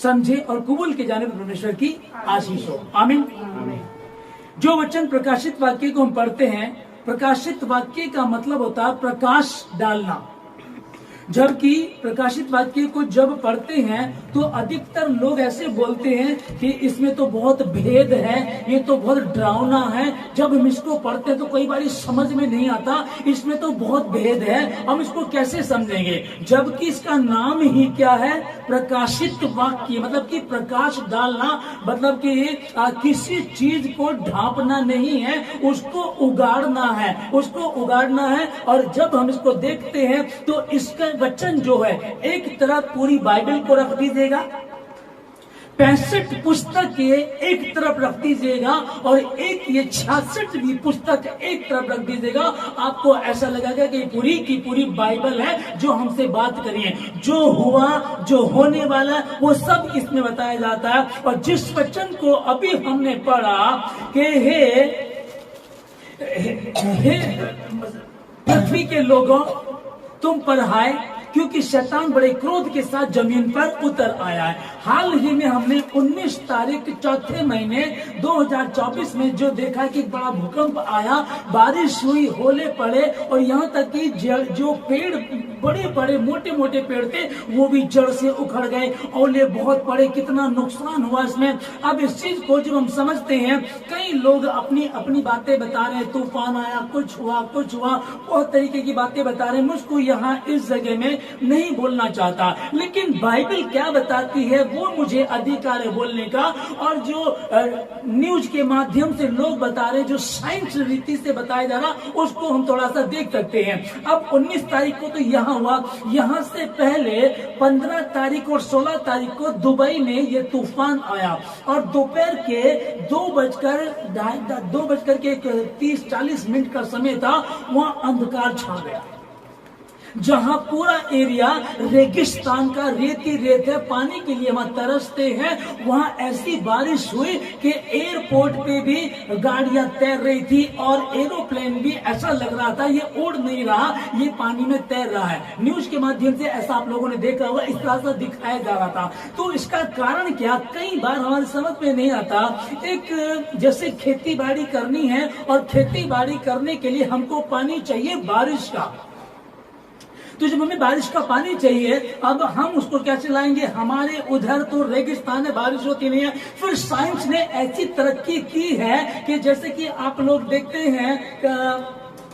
समझे और कबूल के जाने परमेश्वर की आशीष हो। आमीन। जो वचन प्रकाशित वाक्य को हम पढ़ते हैं, प्रकाशित वाक्य का मतलब होता है प्रकाश डालना। जबकि प्रकाशित वाक्य को जब पढ़ते हैं तो अधिकतर लोग ऐसे बोलते हैं कि इसमें तो बहुत भेद है, ये तो बहुत डरावना है। जब हम इसको पढ़ते हैं तो कई बार समझ में नहीं आता, इसमें तो बहुत भेद है, हम इसको कैसे समझेंगे। जबकि इसका नाम ही क्या है, प्रकाशित वाक्य, मतलब कि प्रकाश डालना, मतलब कि किसी चीज को ढांपना नहीं है, उसको उगाड़ना है, उसको उगाड़ना है। और जब हम इसको देखते हैं तो इसका वचन जो है, एक तरफ पूरी बाइबल को रख दीजिएगा, 65 पुस्तक ये एक तरफ रख दीजिएगा, और एक ये 66वीं पुस्तक एक तरफ रख दीजिएगा, आपको ऐसा लगेगा कि पूरी की पूरी बाइबल है जो हमसे बात करी है। जो हुआ, जो होने वाला, वो सब इसमें बताया जाता है। और जिस वचन को अभी हमने पढ़ा कि हे पृथ्वी के लोगों, तुम पर हाय, क्योंकि शैतान बड़े क्रोध के साथ जमीन पर उतर आया है। हाल ही में हमने 19 तारीख चौथे महीने 2024 में जो देखा कि बड़ा भूकंप आया, बारिश हुई, ओले पड़े, और यहाँ तक कि जो पेड़, बड़े बड़े मोटे मोटे पेड़ थे, वो भी जड़ से उखड़ गए, ओले बहुत पड़े, कितना नुकसान हुआ इसमें। अब इस चीज को जब हम समझते हैं, कई लोग अपनी अपनी बातें बता रहे हैं, तूफान आया, कुछ हुआ, बहुत तरीके की बातें बता रहे हैं। मुझको यहाँ इस जगह में नहीं बोलना चाहता, लेकिन बाइबल क्या बताती है वो मुझे अधिकार है बोलने का। और जो न्यूज के माध्यम से लोग बता रहे हैं, जो साइंस रीति से बताया जा रहा, उसको हम थोड़ा सा देख सकते हैं। अब 19 तारीख को तो यहाँ हुआ, यहाँ से पहले 15 तारीख और 16 तारीख को दुबई में ये तूफान आया, और दोपहर के 2:30-40 का समय था, वहां अंधकार छा गया, जहां पूरा एरिया रेगिस्तान का, रेती रेत है, पानी के लिए वहां तरसते हैं। वहां ऐसी बारिश हुई कि एयरपोर्ट पे भी गाड़ियां तैर रही थी, और एरोप्लेन भी ऐसा लग रहा था ये उड़ नहीं रहा, ये पानी में तैर रहा है। न्यूज के माध्यम से ऐसा आप लोगों ने देखा होगा, इस तरह से दिखाया जा रहा था। तो इसका कारण क्या, कई बार हमारी समझ में नहीं आता। एक जैसे खेती बाड़ी करनी है, और खेती बाड़ी करने के लिए हमको पानी चाहिए बारिश का, तो जब हमें बारिश का पानी चाहिए, अब हम उसको कैसे लाएंगे। हमारे उधर तो रेगिस्तान है, बारिश होती नहीं है। फिर साइंस ने ऐसी तरक्की की है कि जैसे कि आप लोग देखते हैं,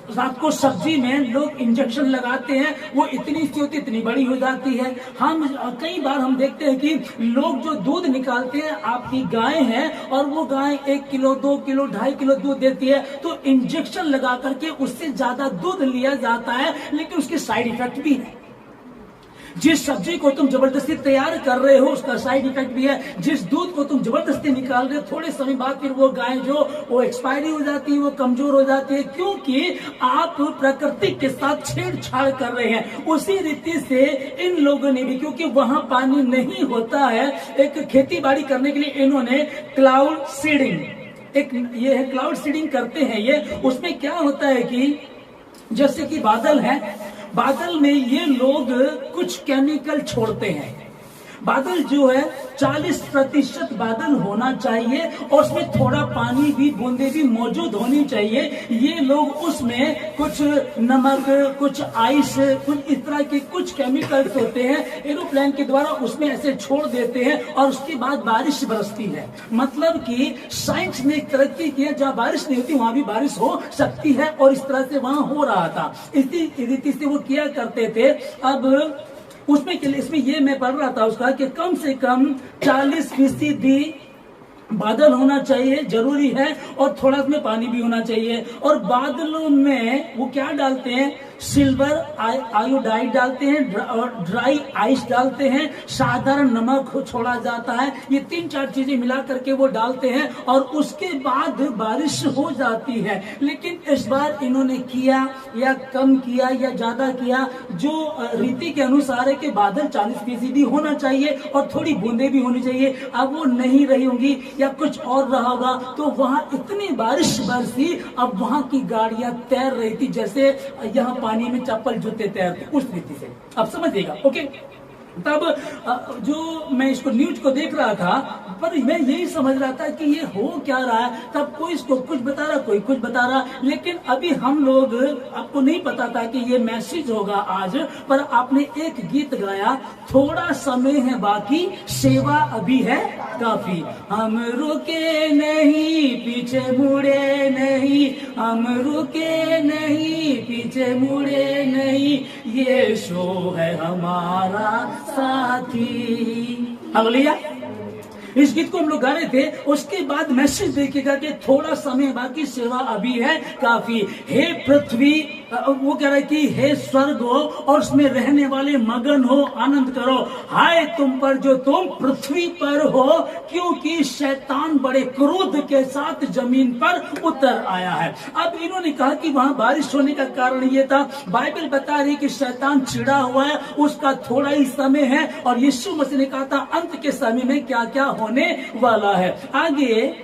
रात को सब्जी में लोग इंजेक्शन लगाते हैं, वो इतनी सी होती, इतनी बड़ी हो जाती है। हम कई बार हम देखते हैं कि लोग जो दूध निकालते हैं, आपकी गाय है और वो गाय 1 किलो 2 किलो 2.5 किलो दूध देती है, तो इंजेक्शन लगा करके उससे ज्यादा दूध लिया जाता है, लेकिन उसके साइड इफेक्ट भी है। जिस सब्जी को तुम जबरदस्ती तैयार कर रहे हो, उसका साइड इफेक्ट भी है। जिस दूध को तुम जबरदस्ती निकाल रहे हो, थोड़े समय बाद फिर वो गाय जो वो एक्सपायरी हो जाती है, वो कमजोर हो जाती है, क्योंकि आप प्रकृति के साथ छेड़छाड़ कर रहे हैं। उसी रीति से इन लोगों ने भी, क्योंकि वहां पानी नहीं होता है, एक खेती बाड़ी करने के लिए इन्होंने क्लाउड सीडिंग, एक ये है क्लाउड सीडिंग करते हैं ये। उसमें क्या होता है कि जैसे कि बादल है, बादल में ये लोग कुछ केमिकल छोड़ते हैं। बादल जो है 40% बादल होना चाहिए, और उसमें थोड़ा पानी भी, बूंदे भी मौजूद होनी चाहिए। ये लोग उसमें कुछ नमक, कुछ आइस, कुछ इस तरह के कुछ केमिकल्स होते हैं, एरोप्लेन के द्वारा उसमें ऐसे छोड़ देते हैं, और उसके बाद बारिश बरसती है। मतलब कि साइंस ने तरक्की की है, जहाँ बारिश नहीं होती वहां भी बारिश हो सकती है, और इस तरह से वहां हो रहा था। इसी रीति से वो किया करते थे। अब उसमें के लिए, इसमें ये मैं पढ़ रहा था उसका कि कम से कम 40% बादल होना चाहिए, जरूरी है, और थोड़ा उसमें पानी भी होना चाहिए। और बादलों में वो क्या डालते हैं, सिल्वर आयोडाइड डालते हैं, और ड्राई आइस डालते हैं, साधारण नमक छोड़ा जाता है। ये 3-4 चीजें मिला करके वो डालते हैं, और उसके बाद बारिश हो जाती है। लेकिन इस बार इन्होंने किया या कम किया या ज्यादा किया, जो रीति के अनुसार है कि बादल 40% होना चाहिए और थोड़ी बूंदे भी होनी चाहिए। अब वो नहीं रही होंगी या कुछ और रहा होगा, तो वहां इतनी बारिश बरसी, अब वहां की गाड़ियां तैर रही थी जैसे यहाँ पानी में चप्पल जूते तैरते, उस रीति से। अब समझिएगा, ओके। तब जो मैं इसको न्यूज को देख रहा था, पर मैं यही समझ रहा था कि ये हो क्या रहा है। तब कोई इसको कुछ बता रहा, कोई कुछ बता रहा, लेकिन अभी हम लोग, आपको नहीं पता था कि ये मैसेज होगा आज, पर आपने एक गीत गाया, थोड़ा समय है बाकी, सेवा अभी है काफी। हम रुके नहीं, पीछे मुड़े नहीं, हम रुके नहीं, पीछे मुड़े नहीं, ये शो है हमारा साथी। हालेलुया। इस गीत को हम लोग गा रहे थे, उसके बाद मैसेज देखिएगा कि थोड़ा समय बाकी, सेवा अभी है काफी। हे पृथ्वी, वो कह रहा है कि हे स्वर्ग हो और उसमें रहने वाले मगन हो, आनंद करो, हाय तुम पर जो तुम पृथ्वी पर हो, क्योंकि शैतान बड़े क्रोध के साथ जमीन पर उतर आया है। अब इन्होंने कहा कि वहां बारिश होने का कारण ये था, बाइबल बता रही कि शैतान चिढ़ा हुआ है, उसका थोड़ा ही समय है, और यीशु मसीह ने कहा था अंत के समय में क्या क्या होने वाला है। आगे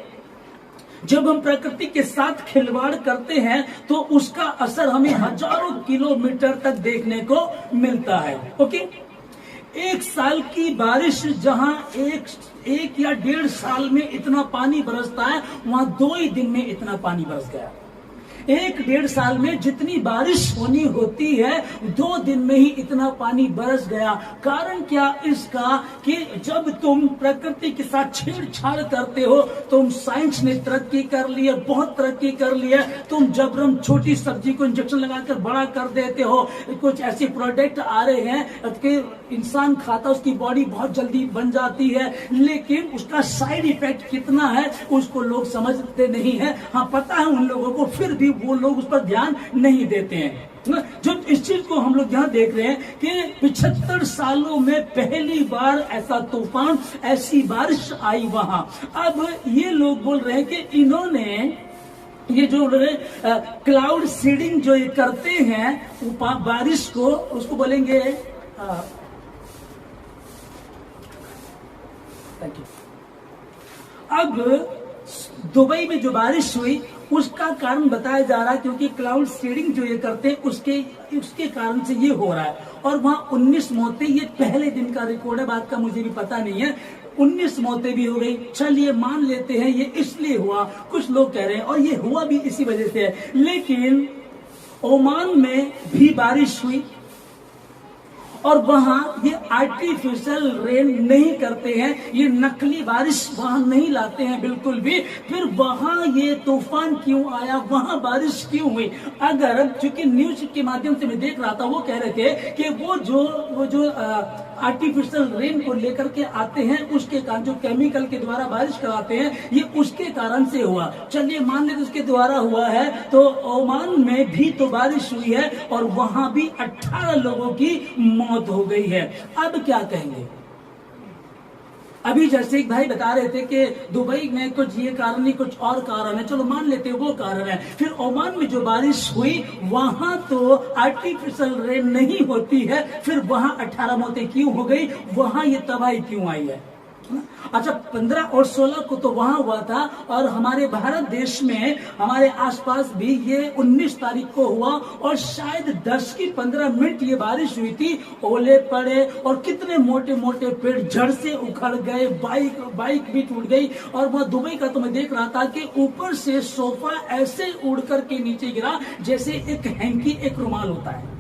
जब हम प्रकृति के साथ खिलवाड़ करते हैं तो उसका असर हमें हजारों किलोमीटर तक देखने को मिलता है। ओके, एक साल की बारिश जहां एक या 1.5 साल में इतना पानी बरसता है, वहां 2 ही दिन में इतना पानी बरस गया। 1-1.5 साल में जितनी बारिश होनी होती है, 2 दिन में ही इतना पानी बरस गया। कारण क्या इसका कि जब तुम प्रकृति के साथ छेड़छाड़ करते हो, तुम साइंस ने तरक्की कर ली है, बहुत तरक्की कर ली है, तुम जबरन छोटी सब्जी को इंजेक्शन लगाकर बड़ा कर देते हो। कुछ ऐसे प्रोडक्ट आ रहे हैं कि इंसान खाता, उसकी बॉडी बहुत जल्दी बन जाती है, लेकिन उसका साइड इफेक्ट कितना है उसको लोग समझते नहीं है। हाँ, पता है उन लोगों को, फिर भी वो लोग उस पर ध्यान नहीं देते हैं। जब इस चीज को हम लोग यहाँ देख रहे हैं कि 75 सालों में पहली बार ऐसा तूफान, ऐसी बारिश आई वहां। अब ये लोग बोल रहे हैं कि इन्होंने ये जो क्लाउड सीडिंग जो ये करते हैं, बारिश को, उसको बोलेंगे अब दुबई में जो बारिश हुई उसका कारण बताया जा रहा है, क्योंकि क्लाउड सीडिंग जो ये करते हैं उसके कारण से ये हो रहा है। और वहां 19 मौतें, ये पहले दिन का रिकॉर्ड है, बात का मुझे भी पता नहीं है, 19 मौतें भी हो गई। चलिए मान लेते हैं ये इसलिए हुआ, कुछ लोग कह रहे हैं, और ये हुआ भी इसी वजह से है। लेकिन ओमान में भी बारिश हुई, और वहां ये आर्टिफिशियल रेन नहीं करते हैं, ये नकली बारिश वहां नहीं लाते हैं बिल्कुल भी। फिर वहां ये तूफान क्यों आया, वहां बारिश क्यों हुई? अगर, चूंकि न्यूज के माध्यम से मैं देख रहा था, वो कह रहे थे कि वो जो आर्टिफिशियल रेन को लेकर के आते हैं, उसके कारण, जो केमिकल के द्वारा बारिश कराते हैं, ये उसके कारण से हुआ। चलिए मान लेते उसके द्वारा हुआ है, तो ओमान में भी तो बारिश हुई है और वहां भी 18 लोगों की मौत हो गई है। अब क्या कहेंगे? अभी जैसे एक भाई बता रहे थे कि दुबई में कुछ ये कारण नहीं, कुछ और कारण है, चलो मान लेते हैं वो कारण है। फिर ओमान में जो बारिश हुई, वहां तो आर्टिफिशियल रेन नहीं होती है, फिर वहां 18 मौतें क्यों हो गई, वहां ये तबाही क्यों आई है? अच्छा, 15 और 16 को तो वहां हुआ था, और हमारे भारत देश में हमारे आसपास भी ये 19 तारीख को हुआ, और शायद 10 की 15 मिनट ये बारिश हुई थी, ओले पड़े और कितने मोटे मोटे पेड़ जड़ से उखड़ गए, बाइक भी टूट गई। और वह दुबई का तो मैं देख रहा था कि ऊपर से सोफा ऐसे उड़ करके नीचे गिरा जैसे एक हैंकी, एक रुमाल होता है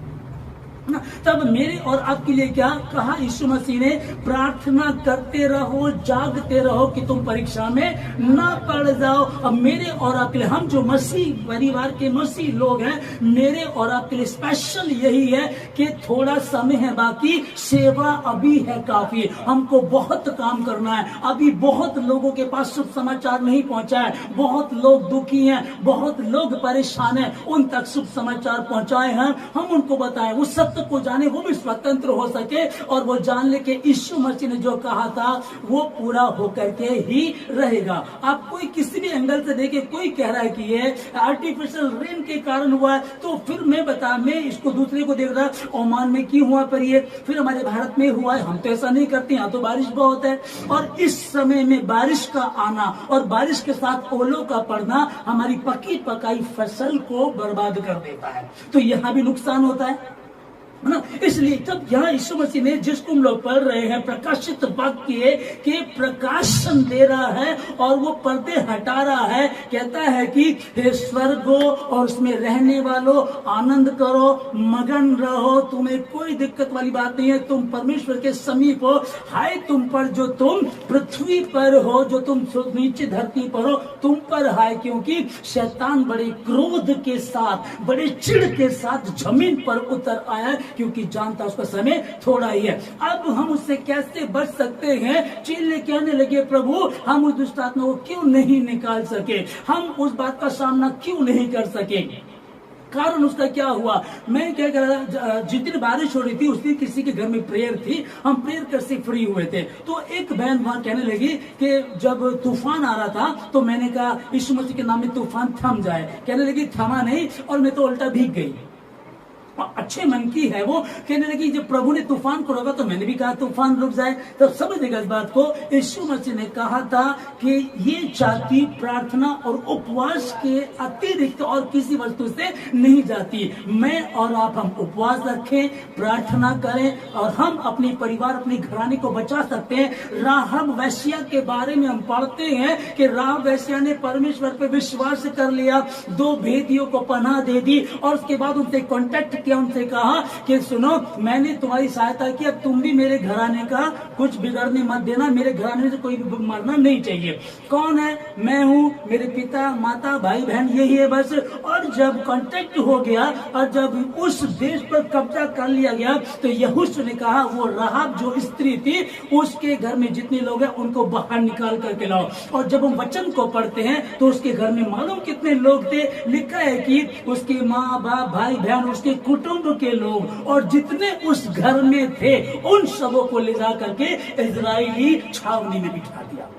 ना। तब मेरे और आपके लिए क्या कहा यीशु मसीह ने? प्रार्थना करते रहो, जागते रहो कि तुम परीक्षा में ना पड़ जाओ। अब मेरे और आपके लिए, हम जो मसीह परिवार के मसीह लोग हैं, मेरे और आपके लिए स्पेशल यही है कि थोड़ा समय है बाकी, सेवा अभी है काफी। हमको बहुत काम करना है, अभी बहुत लोगों के पास शुभ समाचार नहीं पहुंचा है, बहुत लोग दुखी हैं, बहुत लोग परेशान हैं, उन तक शुभ समाचार पहुंचाए हैं, हम उनको बताएं, वो सत्य को जाने, वो भी स्वतंत्र हो सके, और वो जान ले कि यीशु मसीह ने जो कहा था वो पूरा होकर के ही रहेगा। आप कोई किसी भी एंगल से देखे, कोई कह रहा है कि ये आर्टिफिशियल रेन के कारण हुआ है, तो फिर मैं इसको दूसरे को देख रहा, ओमान में क्यों हुआ, पर ये फिर हमारे भारत में हुआ है, हम तो ऐसा नहीं करते, यहाँ तो बारिश बहुत है। और इस समय में बारिश का आना और बारिश के साथ ओलों का पड़ना हमारी पकी पकाई फसल को बर्बाद कर देता है। तो यहाँ भी नुकसान होता है। है ना। इसलिए जब यहाँ यीशु मसीह ने जिसको हम लोग पढ़ रहे हैं प्रकाशित वाक्य के प्रकाशन दे रहा है और वो पर्दे हटा रहा है, कहता है कि हे स्वर्गो और उसमें रहने वालों आनंद करो, मगन रहो, तुम्हें कोई दिक्कत वाली बात नहीं है, तुम परमेश्वर के समीप हो। हाय तुम पर जो तुम पृथ्वी पर हो, जो तुम नीचे धरती पर हो, तुम पर हाय, क्योंकि शैतान बड़े क्रोध के साथ, बड़े चिढ़ के साथ जमीन पर उतर आया, क्योंकि जानता उसका समय थोड़ा ही है। अब हम उससे कैसे बच सकते हैं? चेले कहने लगे प्रभु हम उस दुष्ट आत्मा को क्यों नहीं निकाल सके, हम उस बात का सामना क्यों नहीं कर सके? कारण उसका क्या हुआ? मैं क्या कर रहा, जितनी बारिश हो रही थी उस दिन किसी के घर में प्रेयर थी, हम प्रेयर कर से फ्री हुए थे, तो एक बहन वहां कहने लगी कि जब तूफान आ रहा था तो मैंने कहा यीशु मसीह के नाम में तूफान थम जाए। कहने लगी थमा नहीं, और मैं तो उल्टा भीग गई। अच्छे मन की है वो, कहने लगी जब प्रभु ने तूफान को रोका तो मैंने भी कहा तूफान रुक जाए। तो समझेगा इस बात को, यीशु मसीह ने कहा था कि ये जाति प्रार्थना और उपवास के अतिरिक्त और किसी वस्तु से नहीं जाती। मैं और आप हम उपवास रखें, प्रार्थना करें और हम अपने परिवार, अपने घराने को बचा सकते हैं। राहब वेश्या के बारे में हम पढ़ते हैं कि राहब वेश्या ने परमेश्वर पर विश्वास कर लिया, 2 भेदियों को पनाह दे दी और उसके बाद उनसे कॉन्टेक्ट किया, उनसे कहा कि सुनो मैंने तुम्हारी सहायता की, अब तुम भी मेरे घराने का कुछ बिगड़ने मत देना, मेरे घराने से कोई भी मरना नहीं चाहिए। कौन है? मैं हूँ, मेरे पिता माता भाई बहन यही है बस। और जब कॉन्टेक्ट हो गया और जब उस देश पर कब्जा कर लिया गया तो यहोशू ने कहा वो राहब जो स्त्री थी उसके घर में जितने लोग हैं उनको बाहर निकाल करके लाओ। और जब हम वचन को पढ़ते हैं तो उसके घर में मालूम कितने लोग थे? लिखा है कि उसके माँ बाप भाई बहन उसके कुटुंब के लोग और जितने उस घर में थे उन सबों को ले जा करके इजरायली छावनी में बिठा दिया।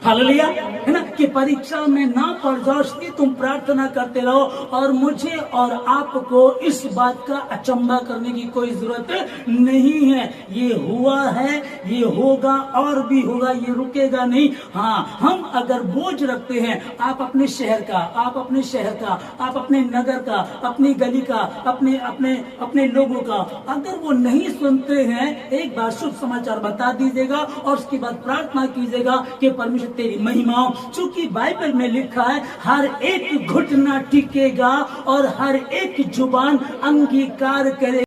हालेलुया, है ना। कि परीक्षा में ना पड़ जाओ, इसलिए तुम प्रार्थना करते रहो। और मुझे और आपको इस बात का अचंभा करने की कोई जरूरत नहीं है। ये हुआ है, ये होगा और भी होगा, ये रुकेगा नहीं। हाँ, हम अगर बोझ रखते हैं, आप अपने शहर का, आप अपने शहर का, आप अपने नगर का, अपनी गली का, अपने अपने अपने लोगों का, अगर वो नहीं सुनते हैं, एक बार शुभ समाचार बता दीजिएगा और उसके बाद प्रार्थना कीजिएगा कि परमेश्वर तेरी महिमा हो। चूंकि बाइबल में लिखा है हर एक घुटना टिकेगा और हर एक जुबान अंगीकार करे।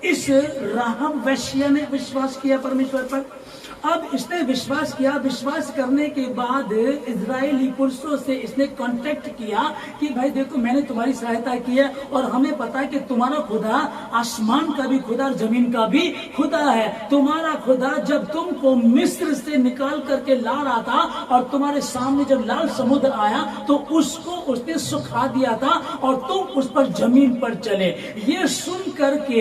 इस राहब वेश्या ने विश्वास किया परमेश्वर पर। अब इसने विश्वास किया, विश्वास करने के बाद इजरायली पुरुषों से इसने कांटेक्ट किया कि भाई देखो मैंने तुम्हारी सहायता की है और हमें पता है कि तुम्हारा खुदा आसमान का भी खुदा और जमीन का भी खुदा है। तुम्हारा खुदा जब तुमको मिस्र से निकाल करके ला रहा था और तुम्हारे सामने जब लाल समुद्र आया तो उसको उसने सुखा दिया था और तुम उस पर जमीन पर चले। ये सुन करके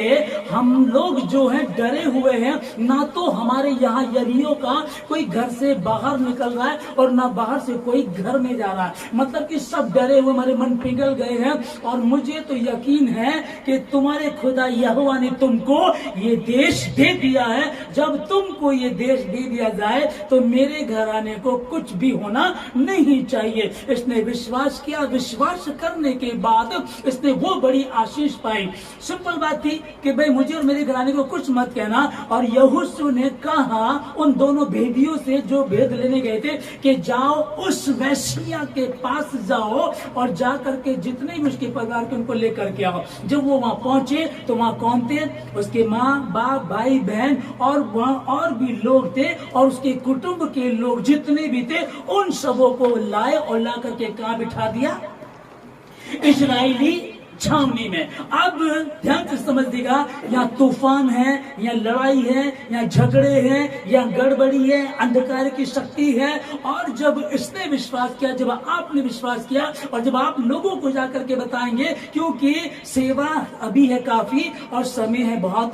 हम लोग जो है डरे हुए हैं, ना तो हमारे यहाँ यरीहो का कोई घर से बाहर निकल रहा है और ना बाहर से कोई घर में जा रहा है। मतलब कि सब डरे हुए, हमारे मन पिघल गए हैं। और मुझे तो यकीन है कि तुम्हारे खुदा यहोवा ने तुमको ये देश दे दिया है। जब तुमको ये देश दे दिया जाए तो मेरे घराने को कुछ भी होना नहीं चाहिए। इसने विश्वास किया, विश्वास करने के बाद इसने वो बड़ी आशीष पाई। सिंपल बात थी कि भाई मुझे और मेरे घराने को कुछ मत कहना। और यहोशू ने कहा उन दोनों भेदियों से जो भेद लेने गए थे कि जाओ उस वेश्या के पास जाओ और जा करके जितने भी उसके परिवार के उनको लेकर के आओ। जब वो वहां पहुंचे तो वहां कौन थे? उसके माँ बाप भाई बहन और वहां और भी लोग थे और उसके कुटुंब के लोग जितने भी थे उन सबों को लाए और ला करके कहां बिठा दिया? इजरायली छावनी में। अब ध्यान से समझिएगा, यहाँ तूफान है, यहाँ लड़ाई है, यहाँ झगड़े हैं, यहाँ गड़बड़ी है, अंधकार की शक्ति है। और जब इसने विश्वास किया, जब आपने विश्वास किया और जब आप लोगों को जाकर के बताएंगे, क्योंकि सेवा अभी है काफी और समय है बहुत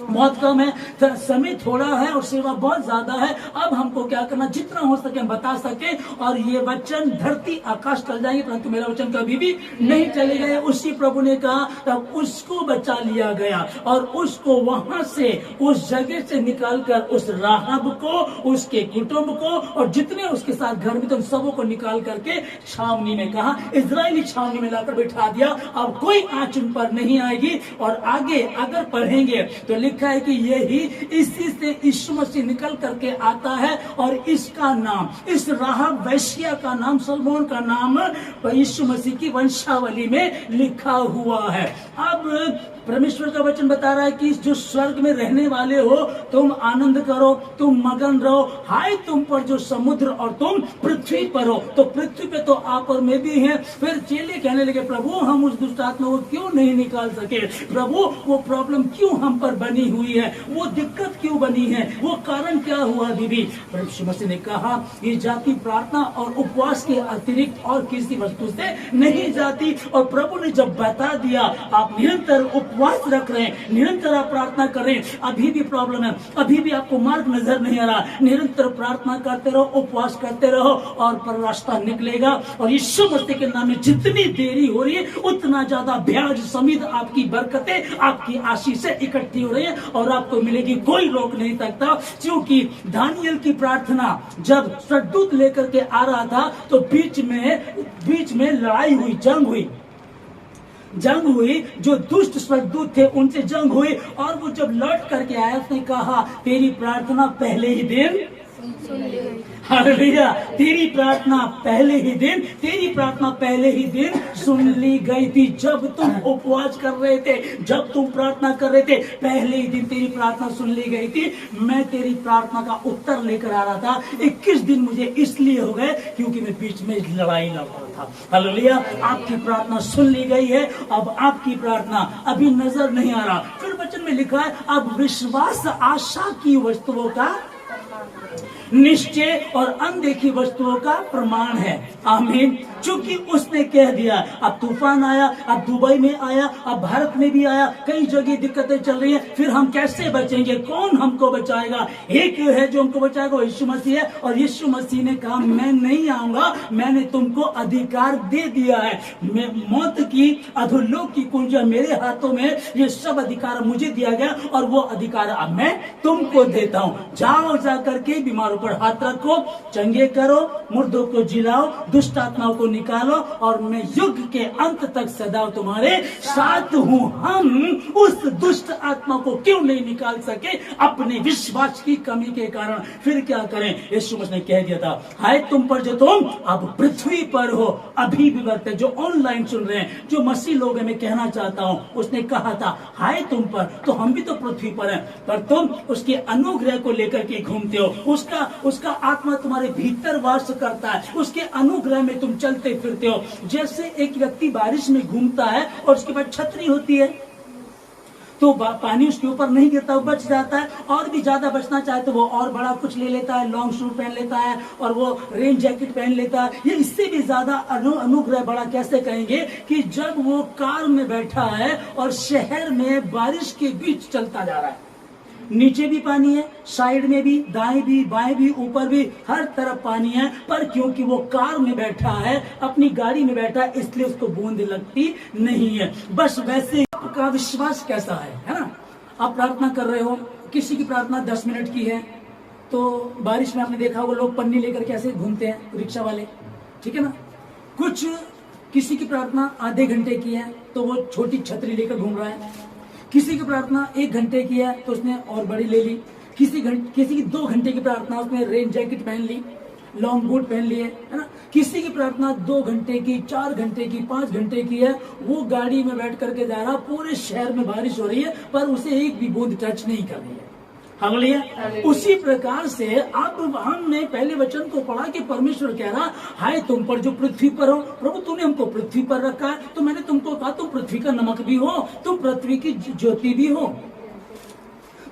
बहुत कम है, समय थोड़ा है और सेवा बहुत ज्यादा है। अब हमको क्या करना, जितना हो सके हम बता सके। और ये वचन धरती आकाश टल जाएंगे परंतु मेरा वचन कभी भी नहीं चलेगा। उसी प्रभु ने कहा, तब उसको बचा लिया गया और उसको वहां से, उस जगह से निकालकर उस राहब को, उसके कुटुंब को और जितने उसके साथ घर में थे उन सबों को निकाल करके छावनी में, कहा इजरायली छावनी में लाकर बिठा दिया। अब कोई आंच उन पर नहीं आएगी। और आगे अगर पढ़ेंगे तो लिखा है कि यही, इसी से यीशु मसीह निकल करके आता है और इसका नाम, इस राहब वैश्या का नाम, सलमोन का नाम यीशु मसीह की वंशावली में लिखा हुआ है। अब परमेश्वर का वचन बता रहा है कि जो स्वर्ग में रहने वाले हो तुम आनंद करो, तुम मगन रहो। हाय तुम पर जो समुद्र और तुम पृथ्वी पर हो। तो पृथ्वी पे तो आप और मैं भी हैं। फिर चेले कहने लगे, प्रभु हम उस दुष्ट आत्मा को क्यों नहीं निकाल सके? प्रभु वो प्रॉब्लम क्यों हम पर बनी हुई है? वो दिक्कत क्यों बनी है? वो कारण क्या हुआ? बीबी यीशु मसीह ने कहा, ये जाति प्रार्थना और उपवास के अतिरिक्त और किसी वस्तु से नहीं जाती। और प्रभु ने जब बता दिया, आप निरंतर उपवास रख रहे हैं, निरंतर आप प्रार्थना कर रहे हैं, अभी भी प्रॉब्लम है, अभी भी आपको मार्ग नजर नहीं आ रहा, निरंतर प्रार्थना करते रहो, उपवास करते रहो और पर रास्ता निकलेगा। और यीशु मसीह के नाम में जितनी देरी हो रही है उतना ज्यादा ब्याज समेत आपकी बरकतें, आपकी आशीषें इकट्ठी हो रही है और आपको मिलेगी, कोई रोक नहीं सकता। क्योंकि दानियल की प्रार्थना जब स्वर्गदूत लेकर के आ रहा था तो बीच में लड़ाई हुई, जंग हुई, जो दुष्ट स्वर्गदूत थे उनसे जंग हुई। और वो जब लौट करके आया उसने कहा, तेरी प्रार्थना पहले ही दिन हालेलुया, तेरी प्रार्थना पहले ही दिन सुन ली गई थी। जब तुम उपवास कर रहे थे, जब तुम प्रार्थना कर रहे थे, पहले ही दिन तेरी प्रार्थना सुन ली गई थी। मैं तेरी प्रार्थना का उत्तर लेकर आ रहा था। 21 दिन मुझे इसलिए हो गए क्योंकि मैं बीच में लड़ाई लड़ रहा था। हालेलुया, आपकी प्रार्थना सुन ली गई है। अब आपकी प्रार्थना अभी नजर नहीं आ रहा। फिर वचन में लिखा है, अब विश्वास आशा की वस्तुओं का निश्चय और अनदेखी वस्तुओं का प्रमाण है। आमीन। चूंकि उसने कह दिया, अब तूफान आया, अब दुबई में आया, अब भारत में भी आया, कई जगह दिक्कतें चल रही हैं, फिर हम कैसे बचेंगे? कौन हमको बचाएगा? एक है जो हमको बचाएगा, यीशु मसीह है। और यीशु मसीह ने कहा, मैं नहीं आऊंगा, मैंने तुमको अधिकार दे दिया है। मैं मौत की, अधोलोक की कुंजियां मेरे हाथों में, ये सब अधिकार मुझे दिया गया और वो अधिकार अब मैं तुमको देता हूँ। जाओ, जा करके बीमारों पर हाथ रखो, चंगे करो, मुर्दों को जिलाओ, दुष्ट आत्माओं को निकालो और मैं युग के अंत तक सदा तुम्हारे साथ हूँ। हम उस दुष्ट आत्मा को क्यों नहीं निकाल सके? अपने विश्वास की कमी के कारण। फिर क्या करें? यीशु मसीह ने कह दिया था, हाय तुम पर जो तुम अब पृथ्वी पर हो। अभी भी वक्त है, जो ऑनलाइन सुन रहे हैं, जो मसीह लोग हैं, मैं कहना चाहता हूँ, उसने कहा था हाय तुम पर, तो हम भी तो पृथ्वी पर हैं, पर तुम उसके अनुग्रह को लेकर के घूमते हो। उसका आत्मा तुम्हारे भीतर वास करता है, उसके अनुग्रह में तुम चलते फिरते हो। जैसे एक व्यक्ति बारिश में घूमता है और उसके बाद छतरी होती है तो पानी उसके ऊपर नहीं गिरता, वो बच जाता है। और भी ज्यादा बचना चाहे तो वो और बड़ा कुछ ले लेता है, लॉन्ग शूट पहन लेता है और वो रेन जैकेट पहन लेता है। ये इससे भी ज्यादा अनुग्रह बड़ा कैसे कहेंगे कि जब वो कार में बैठा है और शहर में बारिश के बीच चलता जा रहा है, नीचे भी पानी है, साइड में भी, दाएं भी, बाएं भी, ऊपर भी, हर तरफ पानी है। पर क्योंकि वो कार में बैठा है, अपनी गाड़ी में बैठा है, इसलिए उसको बूंद लगती नहीं है। बस वैसे आपका विश्वास कैसा है ना? आप प्रार्थना कर रहे हो, किसी की प्रार्थना 10 मिनट की है तो बारिश में आपने देखा वो लोग पन्नी लेकर कैसे घूमते हैं, रिक्शा वाले, ठीक है ना। कुछ किसी की प्रार्थना आधे घंटे की है तो वो छोटी छतरी लेकर घूम रहा है। किसी की प्रार्थना 1 घंटे की है तो उसने और बड़ी ले ली। किसी की 2 घंटे की प्रार्थना, उसने रेन जैकेट पहन ली, लॉन्ग बूट पहन लिए, है ना। किसी की प्रार्थना 2 घंटे की, 4 घंटे की, 5 घंटे की है। वो गाड़ी में बैठ करके जा रहा, पूरे शहर में बारिश हो रही है पर उसे एक भी बूंद टच नहीं कर रही है। हालेलुया। उसी प्रकार से अब हमने पहले वचन को पढ़ा कि परमेश्वर कह रहा, हाय तुम पर जो पृथ्वी पर हो। प्रभु तूने हमको पृथ्वी पर रखा है, तो मैंने तुमको कहा तुम पृथ्वी का नमक भी हो, तुम पृथ्वी की ज्योति भी हो।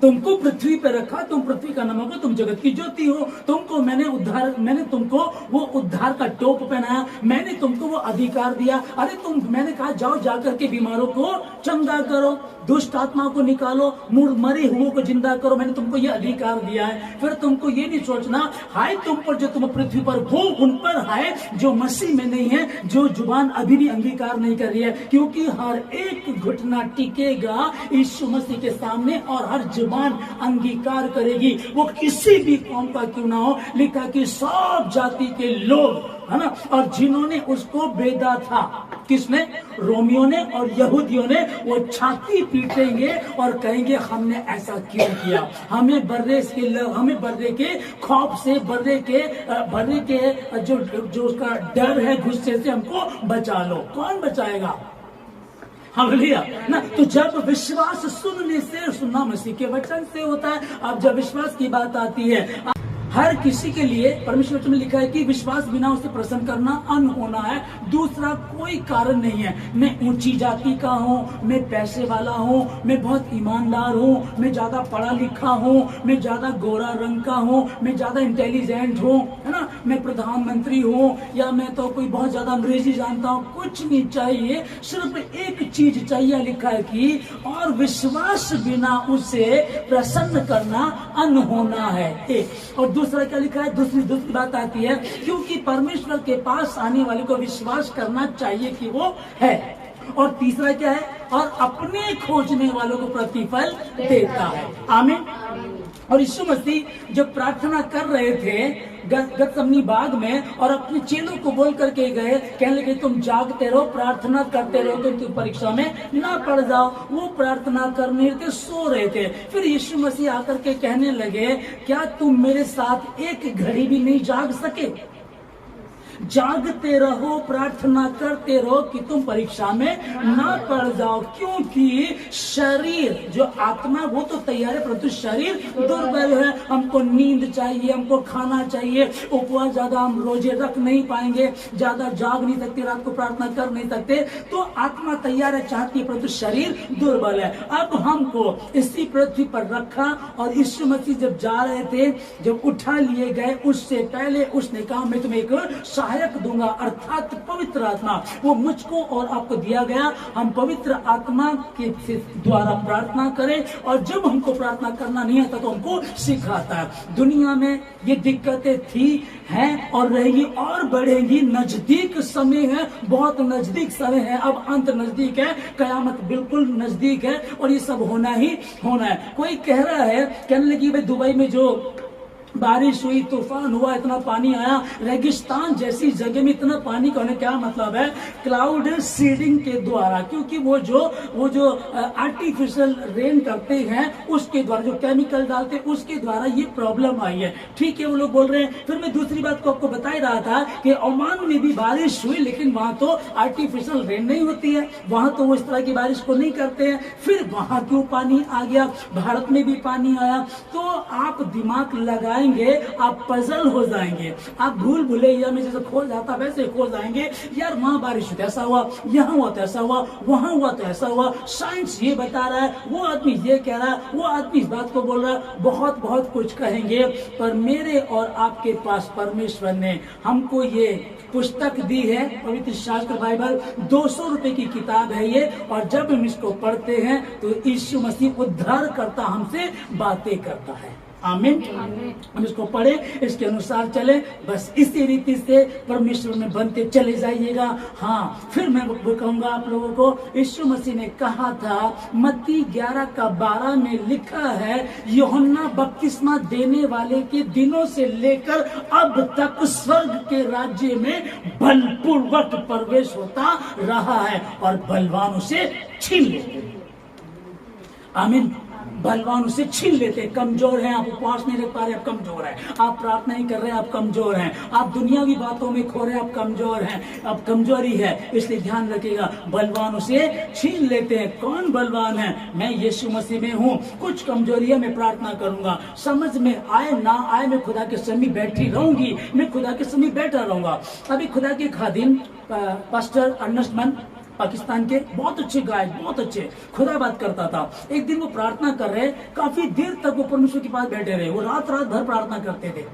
तुमको पृथ्वी पे रखा, तुम पृथ्वी का नमक हो, तुम जगत की ज्योति हो। तुमको मैंने तुमको वो उद्धार का टोप पहनाया, मैंने तुमको वो अधिकार दिया। अरे मैंने कहा जाओ जाकर के बीमारों को चंगा करो, दुष्ट आत्मा को निकालो, मरे हुओं को जिंदा करो, मैंने तुमको ये अधिकार दिया है। फिर तुमको ये नहीं सोचना हाय तुम पर जो तुम पृथ्वी पर वो उन पर हाय जो मसीह में नहीं है, जो जुबान अभी भी अंगीकार नहीं कर रही है, क्योंकि हर एक घुटना टिकेगा यीशु मसीह के सामने और हर जुबान अंगीकार करेगी, वो किसी भी कौम का क्यों ना हो। लिखा कि सब जाति के लोग, है ना, और जिन्होंने उसको बेदा था, किसने? रोमियों ने और यहूदियों ने, वो छाती पीटेंगे और कहेंगे हमने ऐसा क्यों किया, हमें बर्रे के खौफ से, बर्रे के जो उसका डर है, गुस्से से हमको बचा लो। कौन बचाएगा? हालेलुया ना। तो जब विश्वास सुनने से, सुनना मसीह के वचन से होता है। अब जब विश्वास की बात आती है, हर किसी के लिए परमेश्वर में लिखा है कि विश्वास बिना उसे प्रसन्न करना अन्न होना है, दूसरा कोई कारण नहीं है। मैं ऊंची जाति का हूँ, मैं पैसे वाला हूँ, मैं बहुत ईमानदार हूँ, मैं ज्यादा पढ़ा लिखा हूँ, मैं ज्यादा गोरा रंग का हूँ, मैं ज्यादा इंटेलिजेंट हूँ, है ना, मैं प्रधानमंत्री हूँ, या मैं तो कोई बहुत ज्यादा अंग्रेजी जानता हूँ। कुछ नहीं चाहिए, सिर्फ एक चीज चाहिए। लिखा है कि और विश्वास बिना उसे प्रसन्न करना अन्न होना है। और दूसरा क्या लिखा है? दूसरी बात आती है, क्योंकि परमेश्वर के पास आने वाले को विश्वास करना चाहिए कि वो है। और तीसरा क्या है? और अपने खोजने वालों को प्रतिफल देता है। आमीन। और यीशु मसीह जब प्रार्थना कर रहे थे गतसमनी बाग में, और अपने चेलों को बोल करके गए, कहने लगे तुम जागते रहो, प्रार्थना करते रहो तो तुम परीक्षा में ना पड़ जाओ। वो प्रार्थना करने थे, सो रहे थे। फिर यीशु मसीह आकर के कहने लगे, क्या तुम मेरे साथ एक घड़ी भी नहीं जाग सके? जागते रहो, प्रार्थना करते रहो कि तुम परीक्षा में ना पड़ जाओ, क्योंकि शरीर जो आत्मा वो तो तैयार है, परंतु शरीर दुर्बल है। हमको नींद चाहिए, हमको खाना चाहिए, उपवास ज्यादा हम रोजे रख नहीं पाएंगे, ज्यादा जाग नहीं सकते, रात को प्रार्थना कर नहीं सकते। तो आत्मा तैयार है, चाहती है, परंतु शरीर दुर्बल है। अब हमको इसी पृथ्वी पर रखा, और यीशु मसीह जब जा रहे थे, जब उठा लिए गए, उससे पहले उसने कहा मैं तुम्हें एक सहायक दूंगा, अर्थात पवित्र आत्मा, वो मुझको और आपको दिया गया। हम पवित्र आत्मा के द्वारा प्रार्थना करें, और जब हमको प्रार्थना करना नहीं आता तो हमको सिखाता है। दुनिया में ये दिक्कतें थी, हैं और रहेगी और बढ़ेगी। नजदीक समय है, बहुत नजदीक समय है, अब अंत नजदीक है, कयामत बिल्कुल नजदीक है, और ये सब होना ही होना है। कोई कह रहा है, कहने लगी भाई दुबई में जो बारिश हुई, तूफान हुआ, इतना पानी आया, रेगिस्तान जैसी जगह में इतना पानी का होने क्या मतलब है? क्लाउड सीडिंग के द्वारा, क्योंकि वो जो आर्टिफिशियल रेन करते हैं उसके द्वारा, जो केमिकल डालते हैं उसके द्वारा ये प्रॉब्लम आई है। ठीक है, वो लोग बोल रहे हैं। फिर मैं दूसरी बात को आपको बता ही रहा था कि ओमान में भी बारिश हुई, लेकिन वहां तो आर्टिफिशियल रेन नहीं होती है, वहां तो वो इस तरह की बारिश को नहीं करते हैं। फिर वहां क्यों पानी आ गया? भारत में भी पानी आया। तो आप दिमाग लगाएंगे, आप पजल हो जाएंगे, आप भूल भुलैया में जैसे खो जाता वैसे खो जाएंगे। यार वहां बारिश तो ऐसा हुआ, यहाँ हुआ तो ऐसा हुआ, वहां हुआ तो ऐसा हुआ, साइंस ये बता रहा है, वो आदमी ये कह रहा है, वो आदमी इस बात को बोल रहा है, बहुत बहुत कुछ कहेंगे। पर मेरे और आपके पास परमेश्वर ने हमको ये पुस्तक दी है, पवित्र शास्त्र बाइबल, 200 रुपए की किताब है ये। और जब हम इसको पढ़ते हैं तो यीशु मसीह उद्धार करता हमसे बातें करता है। आमीन। हम इसको पढ़े, इसके अनुसार चले, बस इसी रीति से परमेश्वर में बनते चले जाइएगा। हाँ, फिर मैं कहूंगा आप लोगों को, यीशु मसीह ने कहा था, मत्ती 11:12 में लिखा है, यूहन्ना बपतिस्मा देने वाले के दिनों से लेकर अब तक स्वर्ग के राज्य में बलपूर्वक प्रवेश होता रहा है और बलवानों से छीन लेते। आमीन। बलवान उसे छीन लेते। कमजोर हैं, आप उपवास नहीं रख पा रहे, आप कमजोर हैं, आप प्रार्थना नहीं कर रहे, आप कमजोर हैं, आप दुनियावी बातों में खो रहे, आप कमजोर हैं, आप कमजोरी है, इसलिए ध्यान रखिएगा, बलवान उसे छीन लेते हैं। कौन बलवान है? मैं यीशु मसीह में हूँ, कुछ कमजोरी है, मैं प्रार्थना करूंगा, समझ में आए ना आए, मैं खुदा के समीप बैठी रहूंगी, मैं खुदा के समीप बैठा रहूंगा। अभी खुदा के खादिम पास्टर अर्नेस्ट मन पाकिस्तान के, बहुत अच्छे गायक, बहुत अच्छे, खुदाबाद करता था। एक दिन वो प्रार्थना कर रहे, काफी देर तक वो परमेश्वर के पास बैठे रहे, वो रात रात भर प्रार्थना करते थे।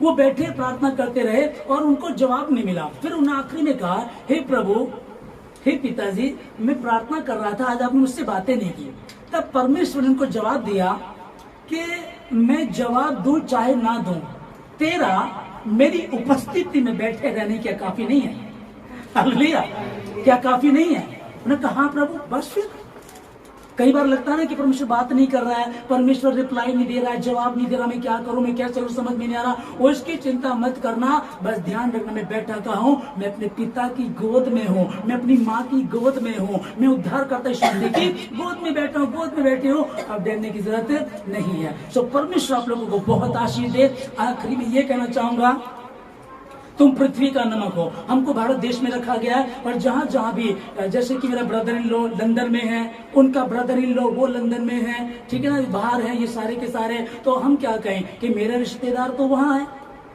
वो बैठे प्रार्थना करते रहे और उनको जवाब नहीं मिला। फिर उन्होंने आखिरी में कहा, हे प्रभु, हे पिताजी, मैं प्रार्थना कर रहा था, आज आपने मुझसे बातें नहीं की। तब परमेश्वर ने उनको जवाब दिया कि मैं जवाब दूं चाहे ना दूं, तेरा मेरी उपस्थिति में बैठे रहने क्या काफी नहीं है? हालेलुया, क्या काफी नहीं है? उन्होंने कहा, हाँ प्रभु, बस फिर। कई बार लगता है ना कि परमेश्वर बात नहीं कर रहा है, परमेश्वर रिप्लाई नहीं दे रहा है, जवाब नहीं दे रहा, मैं क्या करूं, मैं क्या चलूं, समझ में नहीं आ रहा। वो इसकी चिंता मत करना, बस ध्यान रखना, मैं बैठा कहा हूं, मैं अपने पिता की गोद में हूं, मैं अपनी माँ की गोद में हूं, मैं उद्धार करता शक्ति की गोद में बैठा हूं, गोद में बैठे हो, अब डरने की जरूरत नहीं है। सो परमेश्वर आप लोगों को बहुत आशीष दे। आखिरी में ये कहना चाहूंगा, तुम पृथ्वी का नमक हो। हमको भारत देश में रखा गया है और जहां जहां भी, जैसे कि मेरा ब्रदर इन लो लंदन में है, उनका ब्रदर इन लो वो लंदन में है, ठीक है ना, बाहर है ये सारे के सारे, तो हम क्या कहें कि मेरा रिश्तेदार तो वहां है,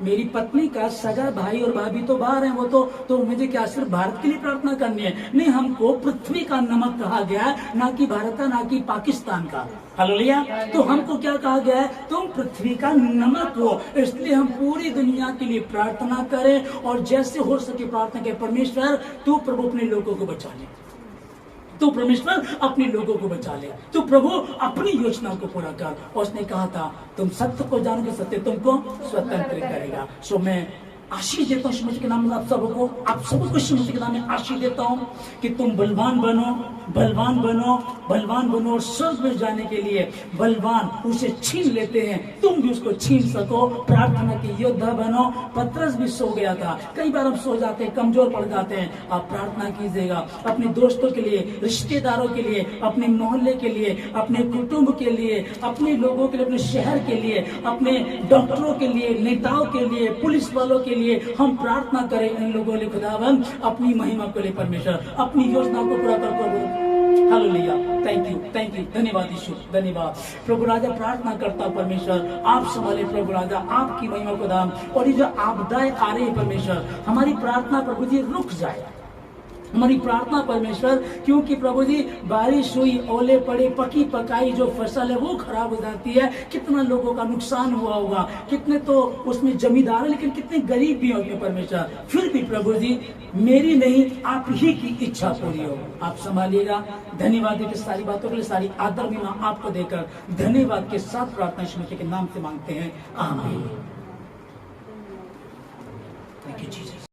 मेरी पत्नी का सगा भाई और भाभी तो बाहर हैं, वो तो मुझे क्या सिर्फ भारत के लिए प्रार्थना करनी है? नहीं, हमको पृथ्वी का नमक कहा गया है, ना कि भारत का, ना कि पाकिस्तान का। हालेलुया। तो हमको क्या कहा गया है? तुम पृथ्वी का नमक हो। इसलिए हम पूरी दुनिया के लिए प्रार्थना करें और जैसे हो सके प्रार्थना करें, परमेश्वर तू प्रभु अपने लोगों को बचा ले, तू परमेश्वर अपने लोगों को बचा ले, तू प्रभु अपनी योजना को पूरा कर। और उसने कहा था, तुम सत्य को जानोगे, सत्य तुमको स्वतंत्र करेगा। सो मैं आशीष देता हूँ यीशु के नाम में आप सबको यीशु के नाम में आशीष देता हूँ कि तुम बलवान बनो, बलवान बनो, बलवान बनो और स्वर्ग में जाने के लिए बलवान उसे छीन लेते हैं, तुम भी उसको छीन सको। प्रार्थना के योद्धा बनो। पतरस भी सो गया था, कई बार हम सो जाते हैं, कमजोर पड़ जाते हैं। आप प्रार्थना कीजिएगा अपने दोस्तों के लिए, रिश्तेदारों के लिए, अपने मोहल्ले के लिए, अपने कुटुंब के लिए, अपने लोगों के लिए, अपने शहर के लिए, अपने डॉक्टरों के लिए, नेताओं के लिए, पुलिस वालों के लिए हम प्रार्थना करें। इन लोगों ने खुदावन अपनी महिमा को ले, परमेश्वर अपनी योजना को पूरा कर। हालेलुया, थैंक यू, धन्यवाद यीशु, धन्यवाद प्रभु राजा। प्रार्थना करता परमेश्वर आप संभाले प्रभु राजा, आपकी महिमा को दाम। और ये जो आपदाएं आ रही है परमेश्वर, हमारी प्रार्थना प्रभु जी रुक जाए, हमारी प्रार्थना परमेश्वर, क्योंकि प्रभु जी बारिश हुई, ओले पड़े, पकी पकाई जो फसल है वो खराब हो जाती है। कितना लोगों का नुकसान हुआ होगा, कितने तो उसमें जमींदार है, लेकिन कितने गरीब भी होंगे परमेश्वर। फिर भी प्रभु जी मेरी नहीं आप ही की इच्छा पूरी हो, आप संभालिएगा। धन्यवाद देकर सारी बातों के लिए, सारी आदर भी आपको देकर धन्यवाद के साथ प्रार्थना यीशु के नाम से मांगते हैं, आमीन। Thank you Jesus.